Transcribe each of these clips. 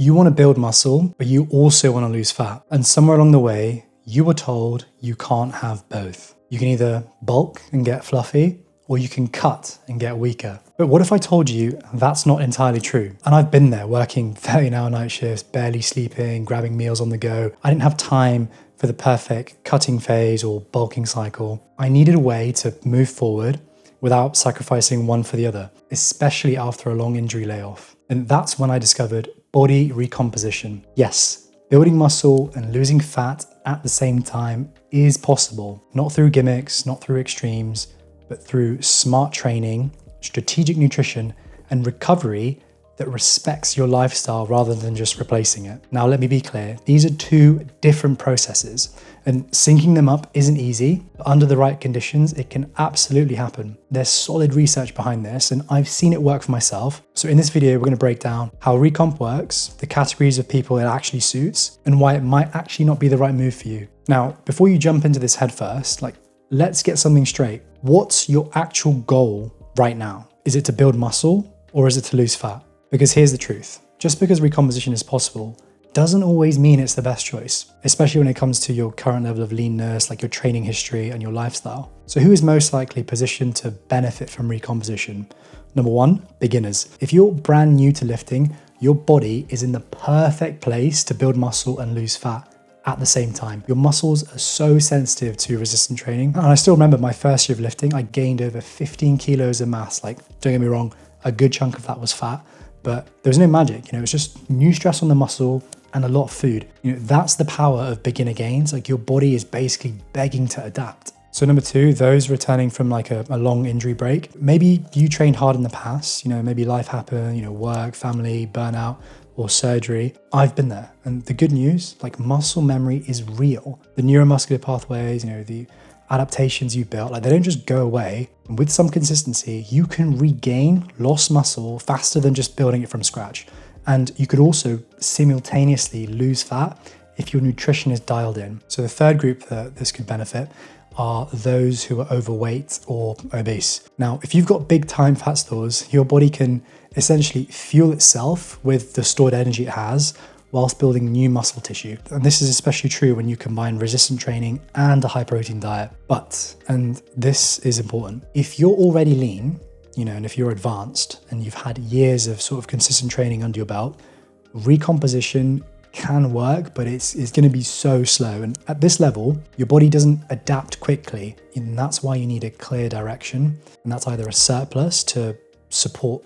You want to build muscle, but you also want to lose fat. And somewhere along the way, you were told you can't have both. You can either bulk and get fluffy, or you can cut and get weaker. But what if I told you that's not entirely true? And I've been there working 30-hour night shifts, barely sleeping, grabbing meals on the go. I didn't have time for the perfect cutting phase or bulking cycle. I needed a way to move forward without sacrificing one for the other, especially after a long injury layoff. And that's when I discovered body recomposition. Yes, building muscle and losing fat at the same time is possible, not through gimmicks, not through extremes, but through smart training, strategic nutrition, and recovery that respects your lifestyle rather than just replacing it. Now, let me be clear. These are two different processes, and syncing them up isn't easy, but under the right conditions, it can absolutely happen. There's solid research behind this, and I've seen it work for myself. So in this video, we're gonna break down how recomp works, the categories of people it actually suits, and why it might actually not be the right move for you. Now, before you jump into this head first, let's get something straight. What's your actual goal right now? Is it to build muscle or is it to lose fat? Because here's the truth. Just because recomposition is possible doesn't always mean it's the best choice, especially when it comes to your current level of leanness, like your training history and your lifestyle. So who is most likely positioned to benefit from recomposition? Number one, beginners. If you're brand new to lifting, your body is in the perfect place to build muscle and lose fat at the same time. Your muscles are so sensitive to resistant training. And I still remember my first year of lifting, I gained over 15 kilos of mass. Don't get me wrong, a good chunk of that was fat, but there was no magic. It was just new stress on the muscle and a lot of food. That's the power of beginner gains. Your body is basically begging to adapt. So number two, those returning from a long injury break. Maybe you trained hard in the past, maybe life happened, work, family, burnout, or surgery. I've been there. And the good news, muscle memory is real. The neuromuscular pathways, the adaptations you built, they don't just go away. And with some consistency, you can regain lost muscle faster than just building it from scratch. And you could also simultaneously lose fat if your nutrition is dialed in. So the third group that this could benefit are those who are overweight or obese. Now, if you've got big time fat stores, your body can essentially fuel itself with the stored energy it has whilst building new muscle tissue. And this is especially true when you combine resistant training and a high protein diet. But, and this is important, if you're already lean, and if you're advanced and you've had years of sort of consistent training under your belt, recomposition can work, but it's going to be so slow. And at this level, your body doesn't adapt quickly. And that's why you need a clear direction. And that's either a surplus to support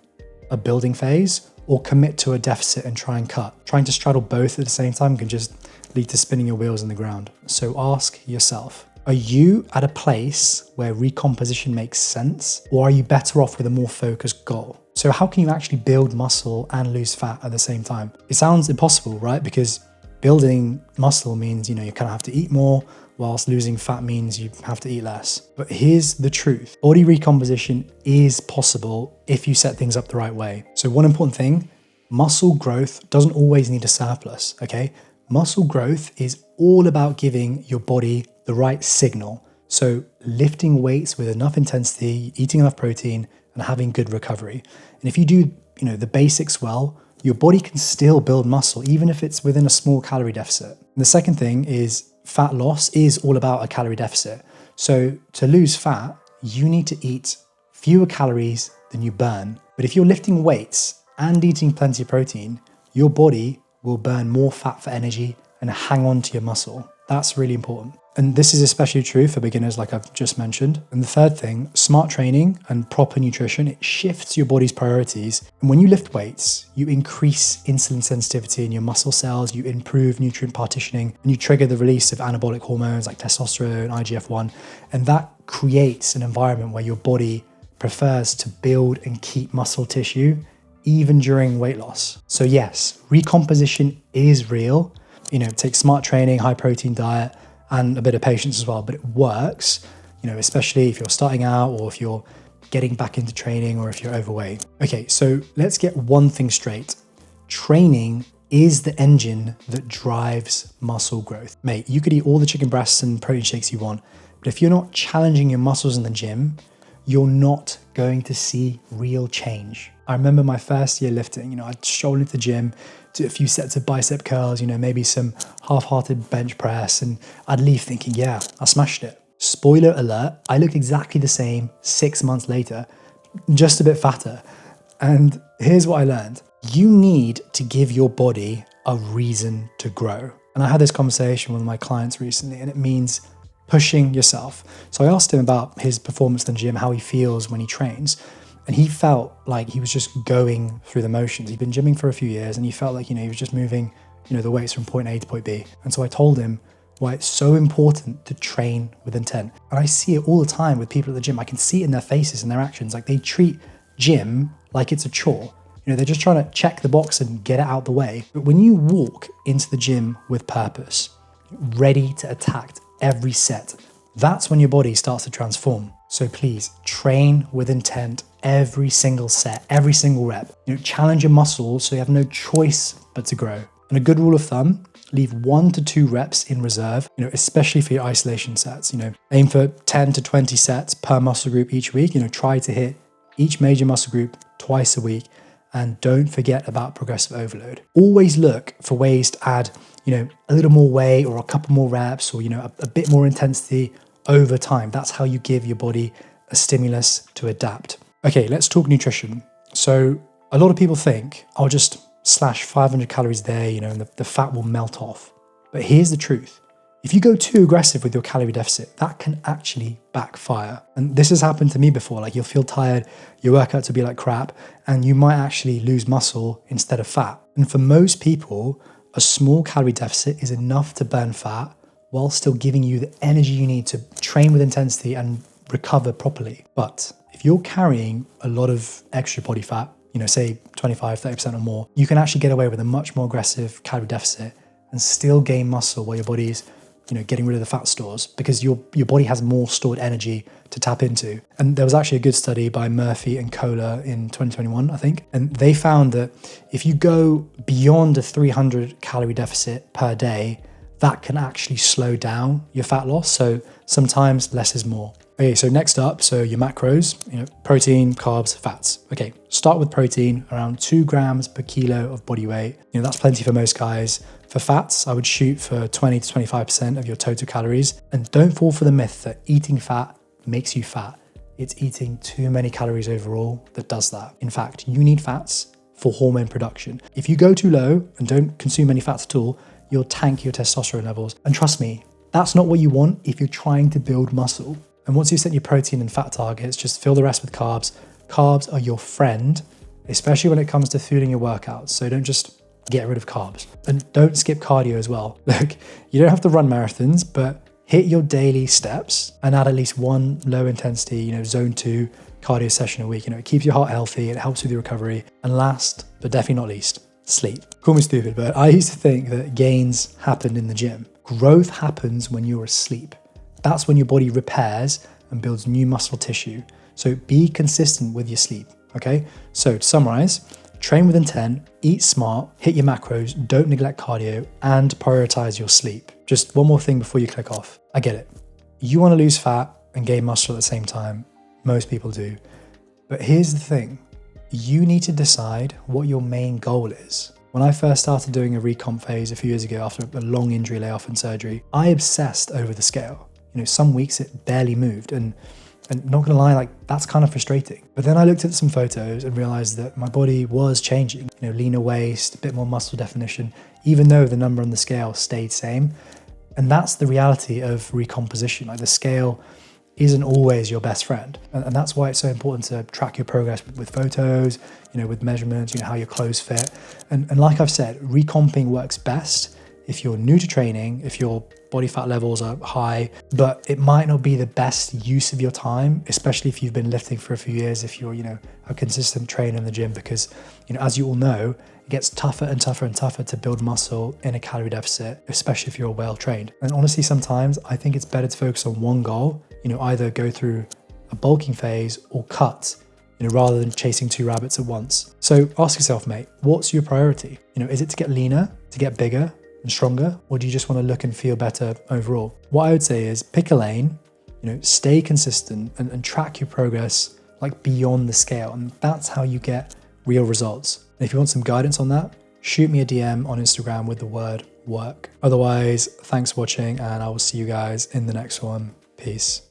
a building phase or commit to a deficit and try and cut. Trying to straddle both at the same time can just lead to spinning your wheels in the ground. So ask yourself, are you at a place where recomposition makes sense, or are you better off with a more focused goal? So how can you actually build muscle and lose fat at the same time? It sounds impossible, right? Because building muscle means, you kind of have to eat more, whilst losing fat means you have to eat less. But here's the truth. Body recomposition is possible if you set things up the right way. So one important thing, muscle growth doesn't always need a surplus, okay? Muscle growth is all about giving your body the right signal. So lifting weights with enough intensity, eating enough protein, and having good recovery. And if you do, the basics well, your body can still build muscle, even if it's within a small calorie deficit. And the second thing is fat loss is all about a calorie deficit. So to lose fat, you need to eat fewer calories than you burn. But if you're lifting weights and eating plenty of protein, your body will burn more fat for energy and hang on to your muscle. That's really important. And this is especially true for beginners like I've just mentioned. And the third thing, smart training and proper nutrition, it shifts your body's priorities. And when you lift weights, you increase insulin sensitivity in your muscle cells, you improve nutrient partitioning, and you trigger the release of anabolic hormones like testosterone, IGF-1. And that creates an environment where your body prefers to build and keep muscle tissue even during weight loss. So yes, recomposition is real. It takes smart training, high protein diet, and a bit of patience as well, but it works, especially if you're starting out or if you're getting back into training or if you're overweight. Okay, so let's get one thing straight. Training is the engine that drives muscle growth. Mate, you could eat all the chicken breasts and protein shakes you want, but if you're not challenging your muscles in the gym, you're not going to see real change. I remember my first year lifting, I'd stroll into the gym, do a few sets of bicep curls, maybe some half-hearted bench press, and I'd leave thinking, yeah, I smashed it. Spoiler alert, I looked exactly the same 6 months later, just a bit fatter. And here's what I learned. You need to give your body a reason to grow. And I had this conversation with my clients recently, and it means pushing yourself. So I asked him about his performance in the gym, how he feels when he trains. And he felt like he was just going through the motions. He'd been gymming for a few years and he felt like, he was just moving, the weights from point A to point B. And so I told him why it's so important to train with intent. And I see it all the time with people at the gym. I can see it in their faces and their actions. Like they treat gym like it's a chore. They're just trying to check the box and get it out the way. But when you walk into the gym with purpose, ready to attack every set, that's when your body starts to transform. So please train with intent every single set, every single rep. Challenge your muscles so you have no choice but to grow. And a good rule of thumb, leave 1 to 2 reps in reserve, especially for your isolation sets. Aim for 10 to 20 sets per muscle group each week. Try to hit each major muscle group twice a week. And don't forget about progressive overload. Always look for ways to add, a little more weight or a couple more reps or, a bit more intensity over time. That's how you give your body a stimulus to adapt. Okay, let's talk nutrition. So a lot of people think I'll just slash 500 calories a day, and the fat will melt off. But here's the truth. If you go too aggressive with your calorie deficit, that can actually backfire. And this has happened to me before. Like you'll feel tired, your workouts will be like crap, and you might actually lose muscle instead of fat. And for most people, a small calorie deficit is enough to burn fat while still giving you the energy you need to train with intensity and recover properly. But if you're carrying a lot of extra body fat, say 25, 30% or more, you can actually get away with a much more aggressive calorie deficit and still gain muscle while your body's getting rid of the fat stores, because your body has more stored energy to tap into. And there was actually a good study by Murphy and Kohler in 2021, I think. And they found that if you go beyond a 300 calorie deficit per day, that can actually slow down your fat loss. So sometimes less is more. Okay, so next up, your macros, protein, carbs, fats. Okay, start with protein, around 2 grams per kilo of body weight. That's plenty for most guys. For fats, I would shoot for 20 to 25% of your total calories. And don't fall for the myth that eating fat makes you fat. It's eating too many calories overall that does that. In fact, you need fats for hormone production. If you go too low and don't consume any fats at all, you'll tank your testosterone levels. And trust me, that's not what you want if you're trying to build muscle. And once you set your protein and fat targets, just fill the rest with carbs. Carbs are your friend, especially when it comes to fueling your workouts. So don't just get rid of carbs. And don't skip cardio as well. Look, you don't have to run marathons, but hit your daily steps and add at least one low intensity, zone 2 cardio session a week. It keeps your heart healthy, it helps with your recovery. And last, but definitely not least, sleep. Call me stupid, but I used to think that gains happened in the gym. Growth happens when you're asleep. That's when your body repairs and builds new muscle tissue. So be consistent with your sleep, okay? So to summarize, train with intent, eat smart, hit your macros, don't neglect cardio, and prioritize your sleep. Just one more thing before you click off. I get it. You want to lose fat and gain muscle at the same time. Most people do. But here's the thing. You need to decide what your main goal is. When I first started doing a recomp phase a few years ago after a long injury layoff and surgery, I obsessed over the scale. Some weeks it barely moved, and not gonna lie, that's kind of frustrating. But then I looked at some photos and realized that my body was changing, leaner waist, a bit more muscle definition, even though the number on the scale stayed same. And that's the reality of recomposition. The scale isn't always your best friend. And that's why it's so important to track your progress with photos, with measurements, how your clothes fit. And like I've said, recomping works best if you're new to training, if your body fat levels are high, but it might not be the best use of your time, especially if you've been lifting for a few years, if you're, a consistent trainer in the gym, because, as you all know, it gets tougher and tougher and tougher to build muscle in a calorie deficit, especially if you're well trained. And honestly, sometimes I think it's better to focus on one goal, either go through a bulking phase or cut, rather than chasing 2 rabbits at once. So ask yourself, mate, what's your priority? Is it to get leaner, to get bigger and stronger, or do you just want to look and feel better overall? What I would say is pick a lane, stay consistent and track your progress like beyond the scale. And that's how you get real results. And if you want some guidance on that, shoot me a DM on Instagram with the word work. Otherwise, thanks for watching and I will see you guys in the next one. Peace.